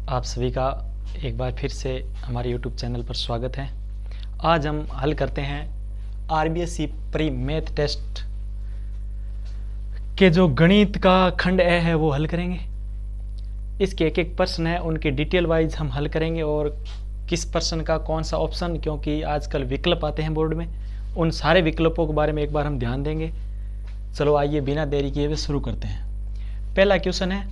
आप सभी का एक बार फिर से हमारे YouTube चैनल पर स्वागत है। आज हम हल करते हैं RBSE प्री मैथ टेस्ट के जो गणित का खंड ए है वो हल करेंगे। इसके एक एक प्रश्न है, उनके डिटेल वाइज हम हल करेंगे और किस प्रश्न का कौन सा ऑप्शन, क्योंकि आजकल विकल्प आते हैं बोर्ड में, उन सारे विकल्पों के बारे में एक बार हम ध्यान देंगे। चलो आइए बिना देरी किए हुए शुरू करते हैं। पहला क्वेश्चन है,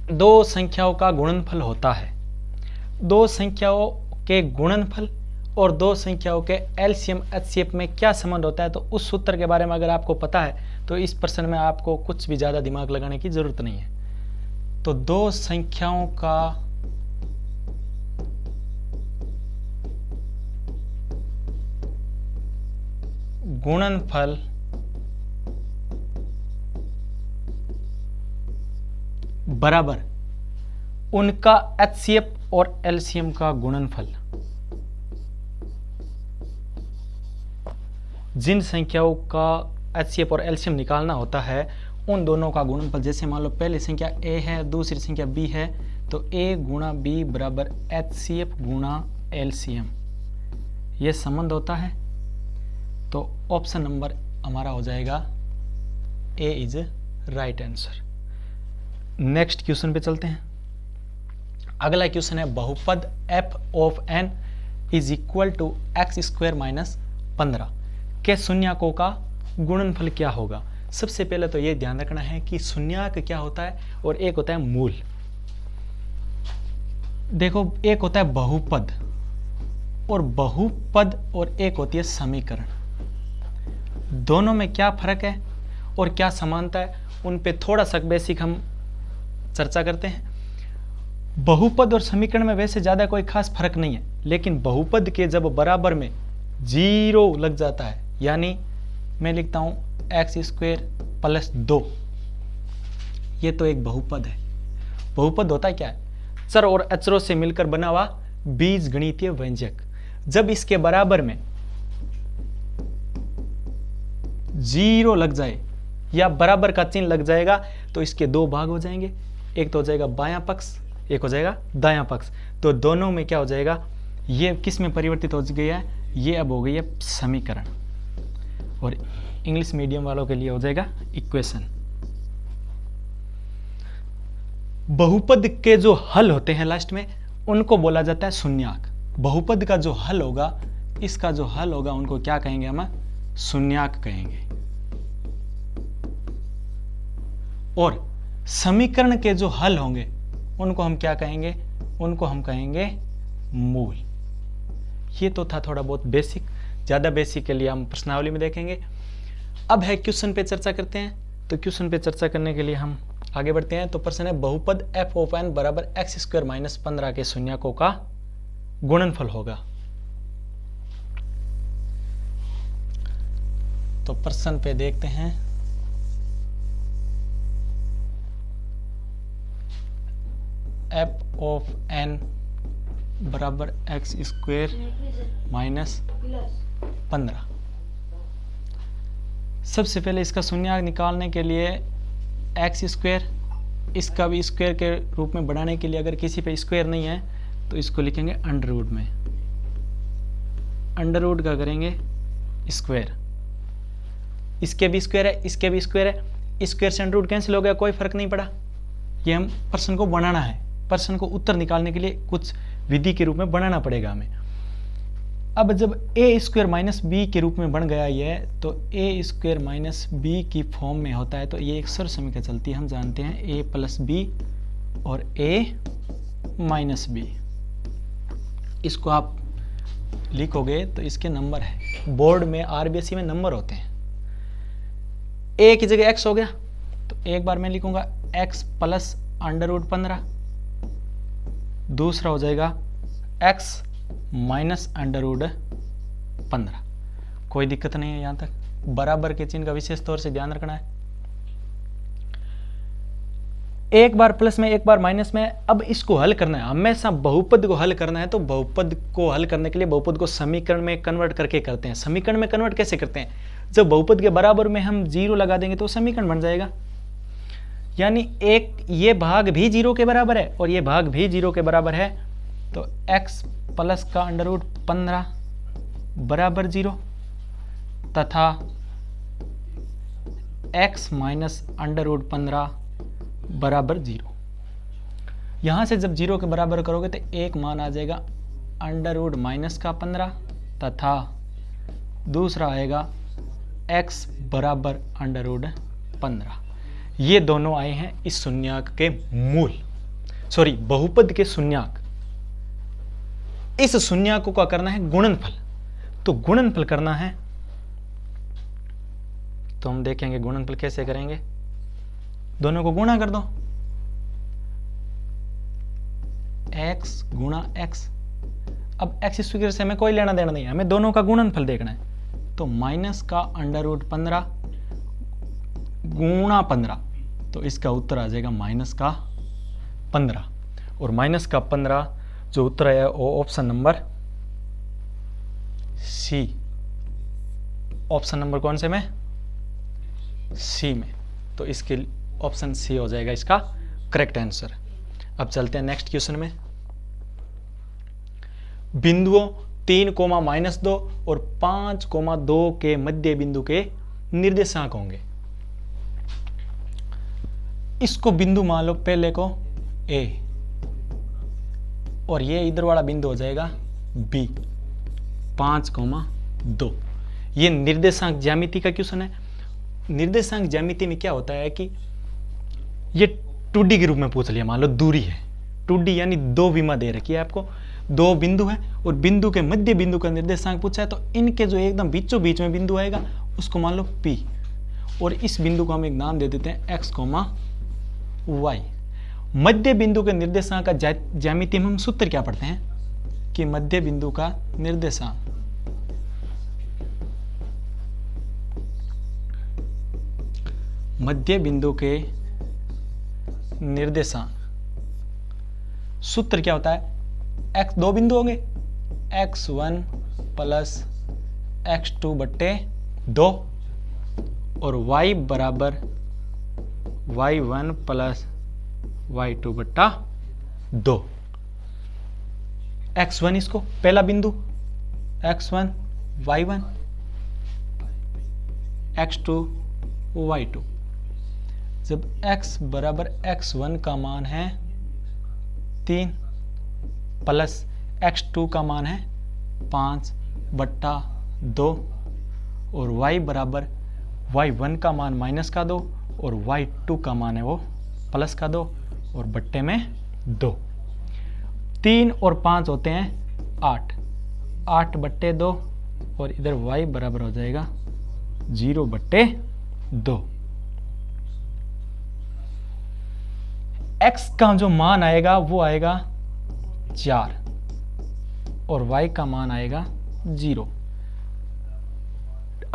दो संख्याओं का गुणनफल होता है। दो संख्याओं के गुणनफल और दो संख्याओं के एलसीएम एचसीएफ में क्या संबंध होता है? तो उस सूत्र के बारे में अगर आपको पता है तो इस प्रश्न में आपको कुछ भी ज़्यादा दिमाग लगाने की जरूरत नहीं है। तो दो संख्याओं का गुणनफल बराबर उनका एचसीएफ और एलसीएम का गुणनफल। जिन संख्याओं का एचसीएफ और एलसीएम निकालना होता है उन दोनों का गुणनफल। जैसे मान लो पहली संख्या ए है, दूसरी संख्या बी है, तो ए गुणा बी बराबर एचसीएफ गुणा एलसीएम, यह संबंध होता है। तो ऑप्शन नंबर हमारा हो जाएगा A is right answer. Next question पे चलते हैं। अगला क्वेश्चन है, बहुपद f of n is equal to x square minus 15 के शून्यकों का गुणनफल क्या होगा? सबसे पहले तो ये ध्यान रखना है कि शून्यक क्या होता है और एक होता है मूल। देखो, एक होता है बहुपद और एक होती है समीकरण। दोनों में क्या फर्क है और क्या समानता है, उन पे थोड़ा सा बेसिक हम चर्चा करते हैं। बहुपद और समीकरण में वैसे ज्यादा कोई खास फर्क नहीं है, लेकिन बहुपद के जब बराबर में 0 लग जाता है, यानी मैं लिखता हूं एक्स स्क्वायर प्लस 2, ये तो एक बहुपद है। बहुपद होता है क्या है? चर और अचरों से मिलकर बना हुआ बीज गणितीय व्यंजक। जब इसके बराबर में 0 लग जाए या बराबर का चिन्ह लग जाएगा तो इसके दो भाग हो जाएंगे, एक तो हो जाएगा बायां पक्ष, एक हो जाएगा दायां पक्ष। तो दोनों में क्या हो जाएगा, ये किस में परिवर्तित हो गया है? ये अब हो गई है समीकरण, और इंग्लिश मीडियम वालों के लिए हो जाएगा इक्वेशन। बहुपद के जो हल होते हैं लास्ट में, उनको बोला जाता है शून्यक। बहुपद का जो हल होगा, इसका जो हल होगा, उनको क्या कहेंगे? हम शून्यक कहेंगे। और समीकरण के जो हल होंगे उनको हम क्या कहेंगे? उनको हम कहेंगे मूल। ये तो था थोड़ा बहुत बेसिक, ज्यादा बेसिक के लिए हम प्रश्नावली में देखेंगे। अब है क्वेश्चन पे चर्चा करते हैं। तो क्वेश्चन पे चर्चा करने के लिए हम आगे बढ़ते हैं। तो प्रश्न है, बहुपद f ऑफ n बराबर एक्स स्क्वायर माइनस 15 के शून्यकों का गुणनफल होगा। तो प्रश्न पे देखते हैं। f ऑफ n बराबर एक्स स्क्वायर माइनस 15। सबसे पहले इसका शून्यक निकालने के लिए एक्स स्क्वायर, इसका भी स्क्वायर के रूप में बढ़ाने के लिए, अगर किसी पे स्क्वायर नहीं है तो इसको लिखेंगे अंडर रूट में। अंडर रूट का करेंगे स्क्वायर, इसके भी स्क्वायर है, इसके भी स्क्वायर है, स्क्वायर से अंडर रूट कैंसिल हो गया, कोई फर्क नहीं पड़ा। ये हम प्रश्न को बनाना है, प्रश्न को उत्तर निकालने के लिए कुछ विधि के रूप में बनाना पड़ेगा हमें। अब जब ए स्क्वायर माइनस बी के रूप में बन गया ये, तो ए स्क्वायर माइनस बी की फॉर्म में होता है, तो ये एक सर्व समीकरण चलती है। हम जानते हैं ए प्लस बी और ए माइनस बी। इसको आप लिखोगे तो इसके नंबर है, बोर्ड में आरबीएसई में नंबर होते हैं। ए की जगह एक्स हो गया, तो एक बार मैं लिखूंगा एक्स प्लस अंडर रूट 15, दूसरा हो जाएगा x माइनस अंडर रूट 15। कोई दिक्कत नहीं है यहां तक। बराबर के चिन्ह का विशेष तौर से ध्यान रखना है। एक बार प्लस में एक बार माइनस में। अब इसको हल करना है, हमेशा बहुपद को हल करना है, तो बहुपद को हल करने के लिए बहुपद को समीकरण में कन्वर्ट करके करते हैं। समीकरण में कन्वर्ट कैसे करते हैं? जब बहुपद के बराबर में हम 0 लगा देंगे तो समीकरण बन जाएगा। यानी एक ये भाग भी 0 के बराबर है और ये भाग भी 0 के बराबर है, तो x प्लस का अंडर रूट 15 बराबर 0 तथा x माइनस अंडर रूट 15 बराबर 0। यहाँ से जब 0 के बराबर करोगे तो एक मान आ जाएगा अंडर रूट माइनस का 15 तथा दूसरा आएगा x बराबर अंडर रूट 15। ये दोनों आए हैं इस शून्याक के मूल, सॉरी बहुपद के शून्याक। इस शून्याकों का करना है गुणनफल, तो गुणनफल करना है तो हम देखेंगे गुणनफल कैसे करेंगे। दोनों को गुणा कर दो, x गुणा x। अब x स्क्वायर से हमें कोई लेना देना नहीं है, हमें दोनों का गुणनफल देखना है। तो माइनस का अंडर रूट 15 गुणा 15, तो इसका उत्तर आ जाएगा माइनस का 15। और माइनस का 15 जो उत्तर है वो option number C. Option number कौन से में? सी में। तो इसके ऑप्शन सी हो जाएगा इसका करेक्ट आंसर। अब चलते हैं नेक्स्ट क्वेश्चन में। बिंदुओं 3,-2 और 5,2 के मध्य बिंदु के निर्देशांक होंगे। इसको बिंदु मान लो पहले को A और ये इधर वाला बिंदु हो जाएगा B, 5,2। ये निर्देशांक ज्यामिति का क्वेश्चन है। निर्देशांक ज्यामिति में क्या होता है कि ये 2D के रूप में पूछ लिया। मान लो दूरी है 2D, यानी दो विमा दे रखी है आपको, दो बिंदु है और बिंदु के मध्य बिंदु का निर्देशांक पूछा है। तो इनके जो एकदम बीचों बीच में बिंदु आएगा उसको मान लो P, और इस बिंदु को हम एक नाम दे देते हैं x, y। मध्य बिंदु के निर्देशांक का ज्यामिति में हम सूत्र क्या पढ़ते हैं कि मध्य बिंदु का निर्देशांक के निर्देशांक सूत्र क्या होता है? x दो बिंदु होंगे, x1 प्लस x2 बट्टे 2 और y बराबर y1 प्लस y2 बट्टा 2। x1 इसको पहला बिंदु, x1 y1, x2 y2। जब x बराबर x1 का मान है 3 प्लस x2 का मान है 5 बट्टा 2 और y बराबर y1 का मान माइनस का 2 और y2 का मान है वो प्लस का 2 और बट्टे में 2। 3 और 5 होते हैं 8, 8 बट्टे 2 और इधर y बराबर हो जाएगा 0 बट्टे 2। x का जो मान आएगा वो आएगा 4 और y का मान आएगा 0।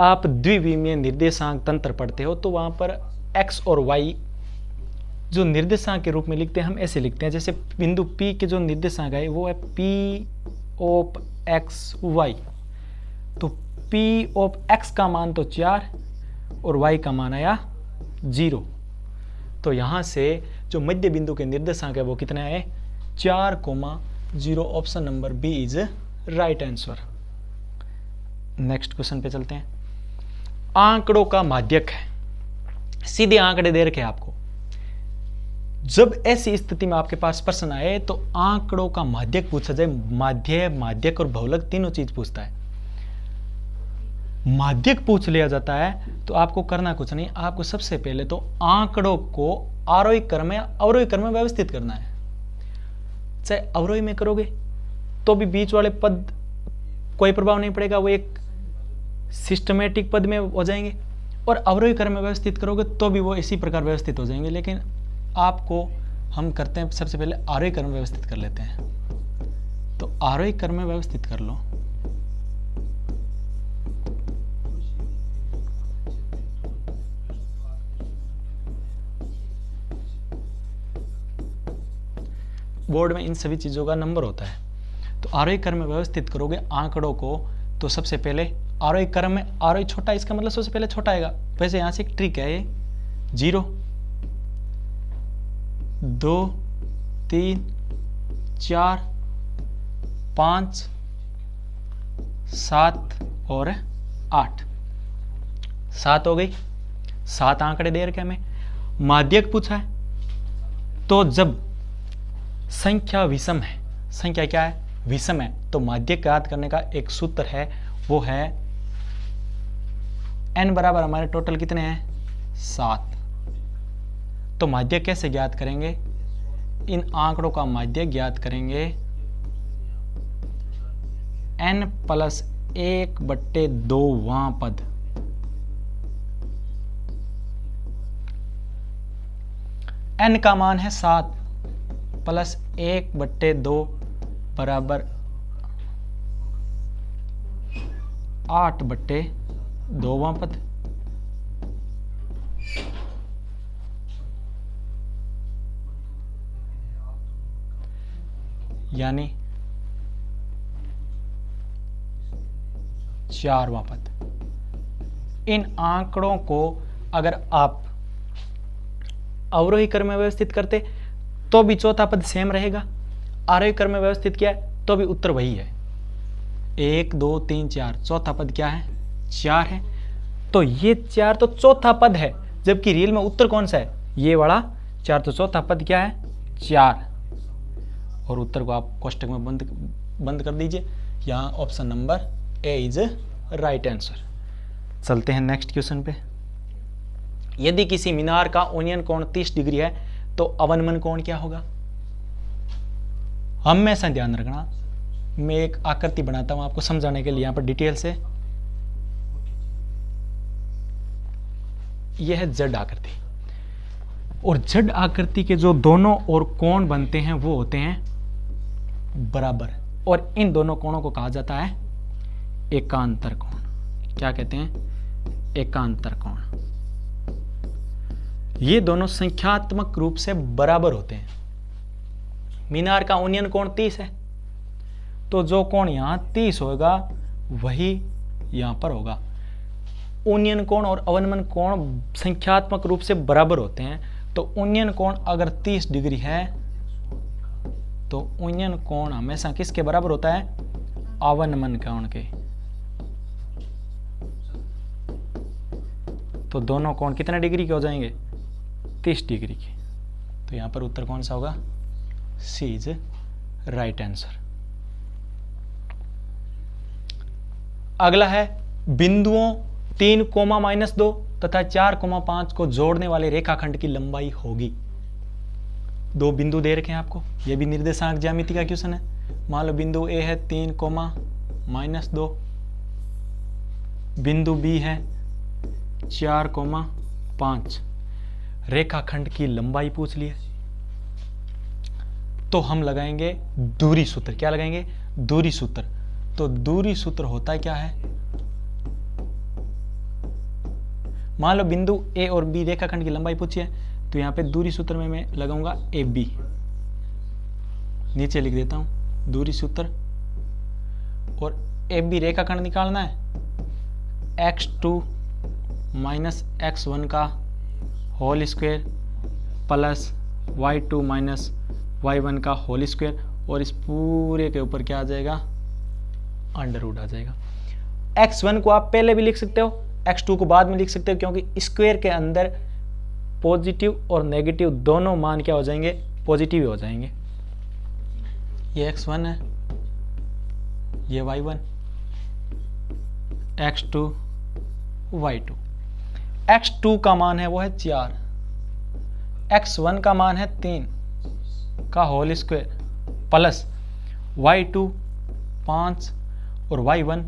आप द्विविमीय निर्देशांक तंत्र पढ़ते हो तो वहां पर x और y जो निर्देशांक के रूप में लिखते हैं, हम ऐसे लिखते हैं जैसे बिंदु P के जो निर्देशांक है वो है P ऑफ x y। तो P ऑफ x का मान तो 4 और y का मान आया 0। तो यहां से जो मध्य बिंदु के निर्देशांक है वो कितना है? 4,0। Option number B is right answer. Next question पे चलते हैं। आंकड़ों का माध्यक है, सीधे आंकड़े दे रखे आपको। जब ऐसी स्थिति में आपके पास प्रश्न आए तो आंकड़ों का माध्यक पूछा जाए, माध्य, माध्यक और बहुलक तीनों चीज पूछता है। माध्यक पूछ लिया जाता है तो आपको करना कुछ नहीं, आपको सबसे पहले तो आंकड़ों को आरोही क्रम में अवरोही क्रम में व्यवस्थित करना है। चाहे अवरोही में करोगे तो भी बीच वाले पद कोई प्रभाव नहीं पड़ेगा, वो एक सिस्टमेटिक पद में हो जाएंगे, और अवरोही क्रम में व्यवस्थित करोगे तो भी वो इसी प्रकार व्यवस्थित हो जाएंगे। लेकिन आपको हम करते हैं सबसे पहले आरोही क्रम में व्यवस्थित कर लेते हैं। तो आरोही क्रम में व्यवस्थित कर लो। बोर्ड में इन सभी चीजों का नंबर होता है। तो आरोही क्रम में व्यवस्थित करोगे आंकड़ों को, तो सबसे पहले आरोही क्रम में आरोही छोटा, इसका मतलब सबसे पहले छोटा आएगा। वैसे यहां से एक ट्रिक है, ये 0 2 3 4 5 7 और 8, 7 हो गई। 7 आंकड़े दे रखे हमें, माध्यक पूछा है। तो जब संख्या विषम है, संख्या क्या है, विषम है, तो माध्यक ज्ञात करने का एक सूत्र है, वो है n बराबर हमारे टोटल कितने हैं, 7। तो माध्यक कैसे ज्ञात करेंगे, इन आंकड़ों का माध्यक ज्ञात करेंगे n+1/2वां पद। n का मान है 7 प्लस 1/2 बराबर 8/2वां पद। यानी 4वां पद। इन आंकड़ों को अगर आप अवरोही क्रम में व्यवस्थित करते तो भी चौथा पद सेम रहेगा, आरोही क्रम में व्यवस्थित किया है तो भी उत्तर वही है। 1 2 3 4, चौथा पद क्या है, 4 है। तो ये 4 तो चौथा पद है, जबकि रियल में उत्तर कौन सा है, ये वाला 4। तो चौथा पद क्या है, 4। और उत्तर को आप कोष्टक में बंद कर दीजिए। यहाँ option number A is right answer. चलते हैं नेक्स्ट क्वेश्चन पे। यदि किसी मीनार का ओनियन कोण 30 डिग्री है तो अवनमन कोण क्या होगा। हमेशा ध्यान रखना, मैं एक आकृति बनाता हूं आपको समझाने के लिए यहां पर डिटेल से। यह है जेड आकृति, और जेड आकृति के जो दोनों ओर कोण बनते हैं वो होते हैं बराबर, और इन दोनों कोणों को कहा जाता है एकांतर कोण। क्या कहते हैं, एकांतर कोण। ये दोनों संख्यात्मक रूप से बराबर होते हैं। मीनार का ओनियन कोण 30 है, तो जो कोण यहां 30 होगा वही यहां पर होगा। ओनियन कोण और अवनमन कोण संख्यात्मक रूप से बराबर होते हैं। तो ओनियन कोण अगर 30 डिग्री है तो ओनियन कोण हमेशा किसके बराबर होता है, अवनमन कोण के। तो दोनों कोण कितने डिग्री के हो जाएंगे, 30 डिग्री के। तो यहां पर उत्तर कौन सा होगा, सी इज राइट आंसर। अगला है बिंदुओं 3, -2 तथा 4, 5 को जोड़ने वाले रेखाखंड की लंबाई होगी। 2 बिंदु दे रखे हैं आपको, यह भी निर्देशांक ज्यामिति का क्वेश्चन है। मान लो बिंदु ए है 3, -2, बिंदु बी है 4, 5। रेखाखंड की लंबाई पूछ ली है, तो हम लगाएंगे दूरी सूत्र। क्या लगाएंगे, दूरी सूत्र। तो दूरी सूत्र होता क्या है, मान लो बिंदु ए और बी रेखाखंड की लंबाई पूछी है, तो यहां पे दूरी सूत्र में मैं लगाऊंगा ए बी। नीचे लिख देता हूं दूरी सूत्र। और ए बी रेखाखंड निकालना है, x2 - x1 का whole square plus y2 - y1 का होल स्क्वायर, और इस पूरे के ऊपर क्या आ जाएगा, अंडर रूट आ जाएगा। x1 को आप पहले भी लिख सकते हो, x2 को बाद में लिख सकते हो, क्योंकि स्क्वायर के अंदर पॉजिटिव और नेगेटिव दोनों मान क्या हो जाएंगे, पॉजिटिव हो जाएंगे। ये x1 है, ये y1, x2 y2। x2 का मान है वो है 4, x1 का मान है 3 का होल स्क्वायर प्लस y2 5 और y1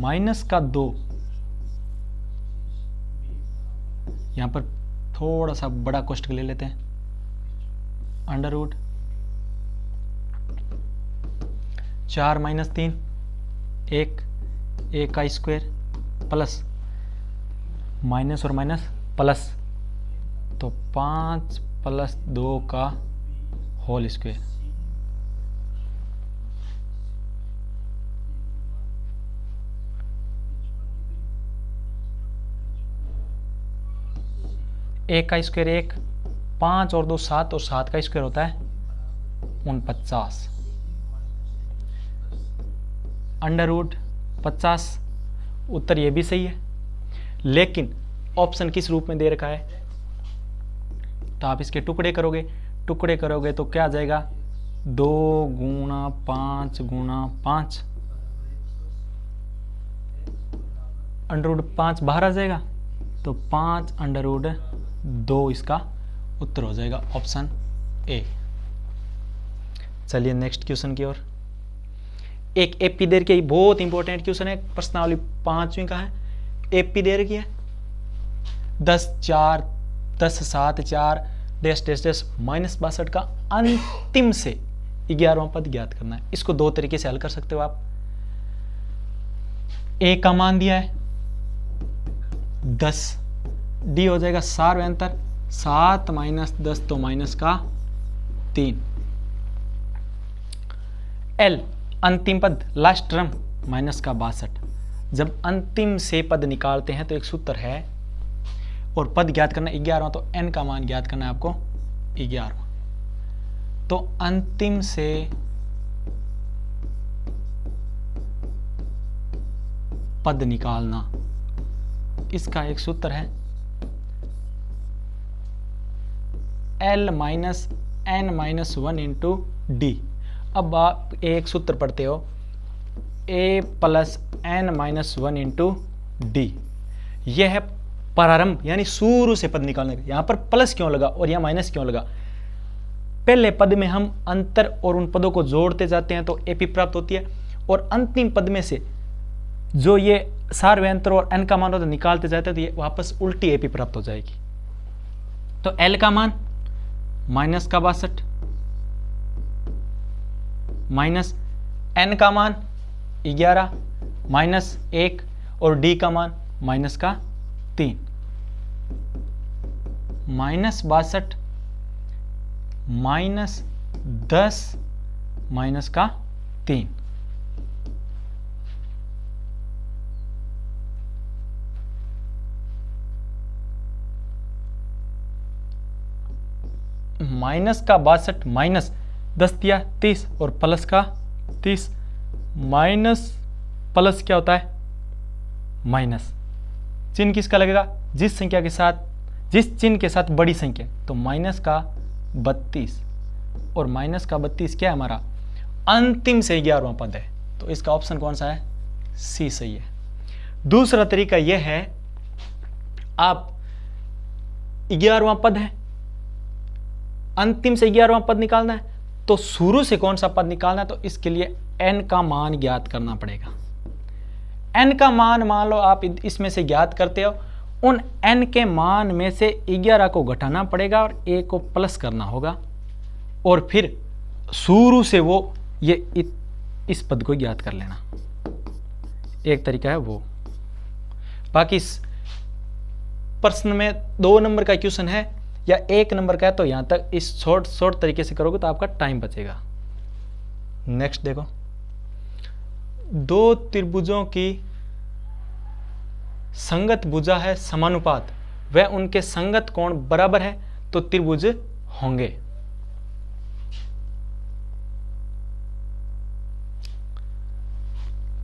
-2। यहां पर थोड़ा सा बड़ा कोष्टक ले लेते हैं, अंडर रूट 4 - 3 1 का स्क्वायर प्लस माइनस और माइनस प्लस, तो 5 + 2 का होल स्क्वायर। एक का स्क्वायर 1, 5 और 2 7 और 7 का स्क्वायर होता है 49 √50। उत्तर ये भी सही है, लेकिन ऑप्शन किस रूप में दे रखा है, तो आप इसके टुकड़े करोगे तो क्या आ जाएगा 2 × 5 × 5 √5 बाहर आ जाएगा, तो 5 √2 इसका उत्तर हो जाएगा ऑप्शन ए। चलिए नेक्स्ट क्वेश्चन की ओर। एक एपी दे रखी है, बहुत इंपॉर्टेंट क्वेश्चन है, प्रश्नावली 5वीं का है। एपी दे रखी है 10 4 10 7 4 डैश डैश डैश -62 का अंतिम से 11वां पद ज्ञात करना है। इसको दो तरीके से हल कर सकते हो आप। ए का मान दिया है 10, डी हो जाएगा सार्वयंतर 7 - 10 तो माइनस का 3, एल अंतिम पद लास्ट टर्म माइनस का 62। जब अंतिम से पद निकालते हैं तो एक सूत्र है और पद ज्ञात करना 11वां, तो एन का मान ज्ञात करना है आपको 11वां। तो अंतिम से पद निकालना, इसका एक सूत्र है L - n - 1 × D। अब आप एक सूत्र पढ़ते हो A + n - 1 × D। यह है प्रारंभ, यानी शुरू से पद निकालने का। यहां पर प्लस क्यों लगा और यहां माइनस क्यों लगा? पहले पद में हम अंतर और उन पदों को जोड़ते जाते हैं तो एपी प्राप्त होती है, और अंतिम पद में से जो ये सार्वयंत्र और एन का मान होता है निकालते जाते हैं तो ये वापस उल्टी एपी प्राप्त हो जाएगी। तो एल का मान माइनस का 62 माइनस एन का मान 11 माइनस 1 और डी का मान माइनस का 3, माइनस 62 माइनस 10 माइनस का 3। माइनस का 62 माइनस 10 दिया 30 और प्लस का 30, माइनस प्लस क्या होता है माइनस। चिन्ह किसका लगेगा? जिस संख्या के साथ, जिस चिन्ह के साथ बड़ी संख्या, तो माइनस का 32 और माइनस का 32 क्या है हमारा अंतिम से 11वां पद है, तो इसका ऑप्शन कौन सा है? सी सही है। दूसरा तरीका यह है, आप 11वां पद है, अंतिम से 11वां पद निकालना है, तो शुरू से कौन सा पद निकालना है, तो इसके लिए n का मान ज्ञात करना पड़ेगा। n का मान मान लो आप इसमें से ज्ञात करते हो, उन n के मान में से 11 को घटाना पड़ेगा और a को प्लस करना होगा, और फिर शुरू से वो ये इस पद को ज्ञात कर लेना। एक तरीका है वो। बाकी इस प्रश्न में 2 नंबर का क्वेश्चन है या 1 नंबर का है, तो यहां तक इस शॉर्ट तरीके से करोगे तो आपका टाइम बचेगा। नेक्स्ट देखो, 2 त्रिभुजों की संगत भुजा है समानुपात, वह उनके संगत कोण बराबर है तो त्रिभुज होंगे।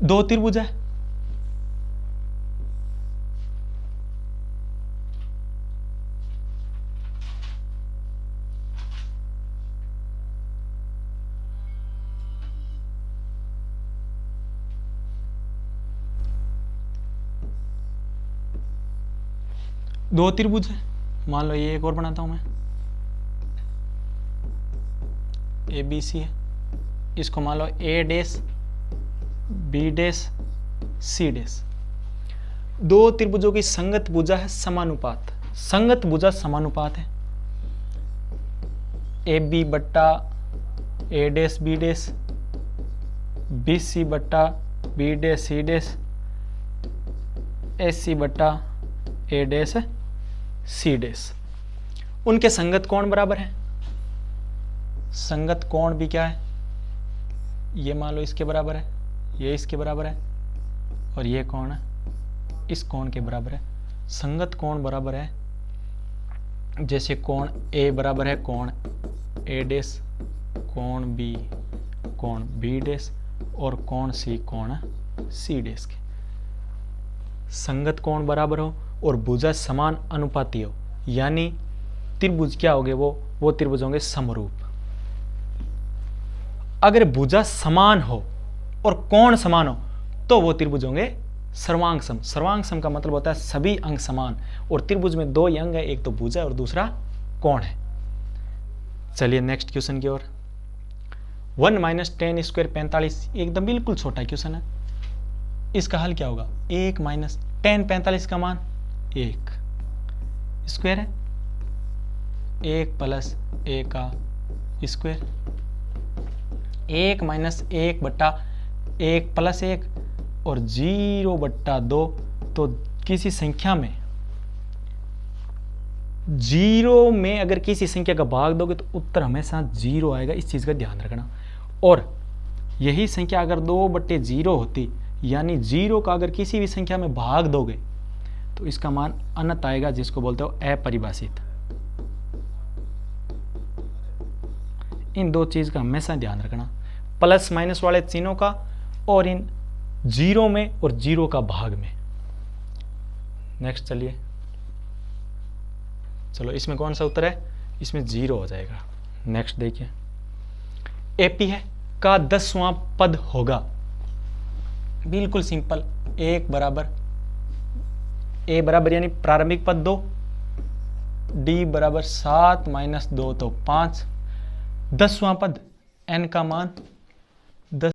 दो त्रिभुज है, दो त्रिभुज है, मान लो ये एक और बनाता हूं मैं, ए बी सी है, इसको मान लो A dash B dash C dash. दो त्रिभुजों की संगत भुजा है समानुपात। संगत भुजा समानुपात है, ए बी बट्टा A dash B dash, B C बट्टा B dash C dash, A C बट्टा ए डैश सी डैश। उनके संगत कोण बराबर है। संगत कोण भी क्या है? ये मान लो इसके बराबर है, ये इसके बराबर है, और ये कोण है इस कोण के बराबर है। संगत कोण बराबर है जैसे कोण ए बराबर है कोण ए डैश, कोण बी डैश और कोण सी डैश के। संगत कोण बराबर हो और भुजा समान अनुपाती हो, यानी त्रिभुज क्या होंगे वो त्रिभुज होंगे समरूप। अगर भुजा समान हो और कोण समान हो तो वो त्रिभुज होंगे सर्वांग सम। सर्वांग सम का मतलब होता है सभी अंग समान, और त्रिभुज में दो ही अंग है, एक तो भुजा और दूसरा कोण है। चलिए नेक्स्ट क्वेश्चन की ओर। 1 - 10 स्क्वायर 45, एकदम बिल्कुल छोटा क्वेश्चन है। इसका हल क्या होगा? 1 - 10 45 का मान 1 स्क्वायर है, 1 + a का स्क्वायर, 1 - 1 बट्टा 1 + 1 और 0/2। तो किसी संख्या में 0 में अगर किसी संख्या का भाग दोगे तो उत्तर हमेशा 0 आएगा, इस चीज का ध्यान रखना। और यही संख्या अगर 2/0 होती, यानी 0 का अगर किसी भी संख्या में भाग दोगे तो इसका मान अनंत आएगा, जिसको बोलते हो अपरिभाषित। इन दो चीज का हमेशा ध्यान रखना, प्लस माइनस वाले चिन्हों का और इन 0 में और 0 का भाग में। नेक्स्ट चलिए, चलो इसमें कौन सा उत्तर है? इसमें 0 हो जाएगा। नेक्स्ट देखिए, एपी है का 10वां पद होगा। बिल्कुल सिंपल, ए बराबर यानी प्रारंभिक पद 2, डी बराबर 7 - 2 तो 5, 10वां पद n का मान